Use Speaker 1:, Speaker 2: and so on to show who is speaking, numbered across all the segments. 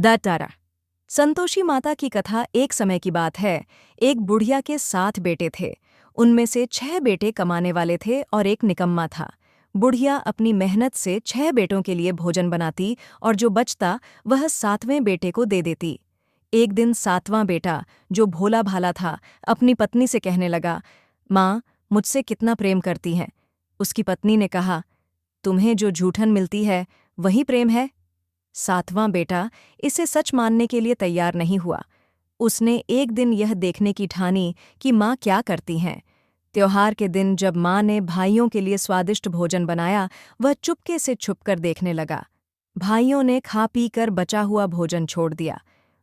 Speaker 1: The तारा। संतोषी माता की कथा। एक समय की बात है, एक बुढ़िया के 7 बेटे थे। उनमें से 6 बेटे कमाने वाले थे और एक निकम्मा था। बुढ़िया अपनी मेहनत से 6 बेटों के लिए भोजन बनाती और जो बचता वह 7वें बेटे को दे देती। एक दिन 7वां बेटा, जो भोला भाला था, अपनी पत्नी से कहने लगा, माँ, मुझसे कितना प्रेम करती हैं। उसकी पत्नी ने कहा, तुम्हें जो जूठन मिलती है वही प्रेम है। 7वां बेटा इसे सच मानने के लिए तैयार नहीं हुआ। उसने एक दिन यह देखने की ठानी कि माँ क्या करती हैं। त्योहार के दिन जब माँ ने भाइयों के लिए स्वादिष्ट भोजन बनाया, वह चुपके से छुपकर देखने लगा। भाइयों ने खा पी कर बचा हुआ भोजन छोड़ दिया।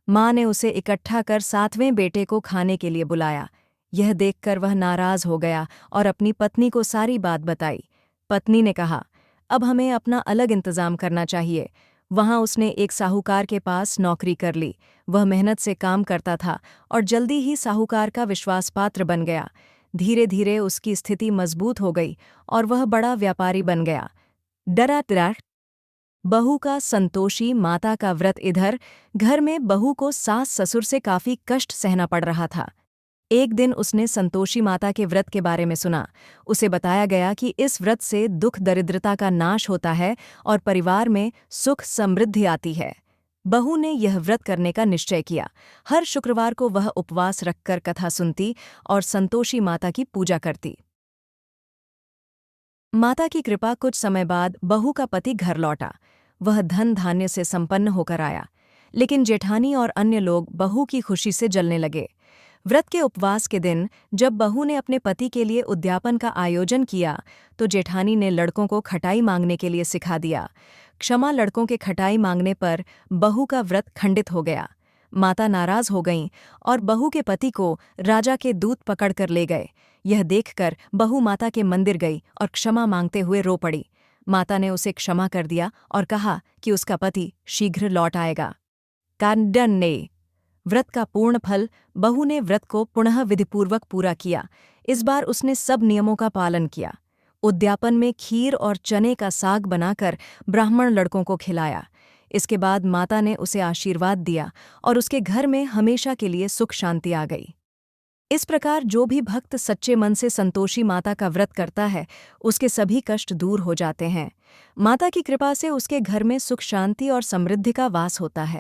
Speaker 1: माँ ने उसे इकट्ठा कर 7वें बेटे को खाने के लिए बुलाया। यह देखकर वह नाराज हो गया और अपनी पत्नी को सारी बात बताई। पत्नी ने कहा, अब हमें अपना अलग इंतजाम करना चाहिए। वहां उसने एक साहूकार के पास नौकरी कर ली। वह मेहनत से काम करता था और जल्दी ही साहूकार का विश्वासपात्र बन गया। धीरे धीरे उसकी स्थिति मजबूत हो गई और वह बड़ा व्यापारी बन गया। डरा डरा बहू का संतोषी माता का व्रत। इधर घर में बहू को सास ससुर से काफी कष्ट सहना पड़ रहा था। एक दिन उसने संतोषी माता के व्रत के बारे में सुना। उसे बताया गया कि इस व्रत से दुख दरिद्रता का नाश होता है और परिवार में सुख समृद्धि आती है। बहू ने यह व्रत करने का निश्चय किया। हर शुक्रवार को वह उपवास रखकर कथा सुनती और संतोषी माता की पूजा करती। माता की कृपा। कुछ समय बाद बहू का पति घर लौटा। वह धन धान्य से संपन्न होकर आया, लेकिन जेठानी और अन्य लोग बहू की खुशी से जलने लगे। व्रत के उपवास के दिन जब बहू ने अपने पति के लिए उद्यापन का आयोजन किया, तो जेठानी ने लड़कों को खटाई मांगने के लिए सिखा दिया। क्षमा लड़कों के खटाई मांगने पर बहू का व्रत खंडित हो गया। माता नाराज हो गईं और बहू के पति को राजा के दूत पकड़कर ले गए। यह देखकर बहू माता के मंदिर गई और क्षमा मांगते हुए रो पड़ी। माता ने उसे क्षमा कर दिया और कहा कि उसका पति शीघ्र लौट आएगा। कांडन ने व्रत का पूर्ण फल। बहू ने व्रत को पुनः विधिपूर्वक पूरा किया। इस बार उसने सब नियमों का पालन किया। उद्यापन में खीर और चने का साग बनाकर ब्राह्मण लड़कों को खिलाया। इसके बाद माता ने उसे आशीर्वाद दिया और उसके घर में हमेशा के लिए सुख शांति आ गई। इस प्रकार जो भी भक्त सच्चे मन से संतोषी माता का व्रत करता है, उसके सभी कष्ट दूर हो जाते हैं। माता की कृपा से उसके घर में सुख शांति और समृद्धि का वास होता है।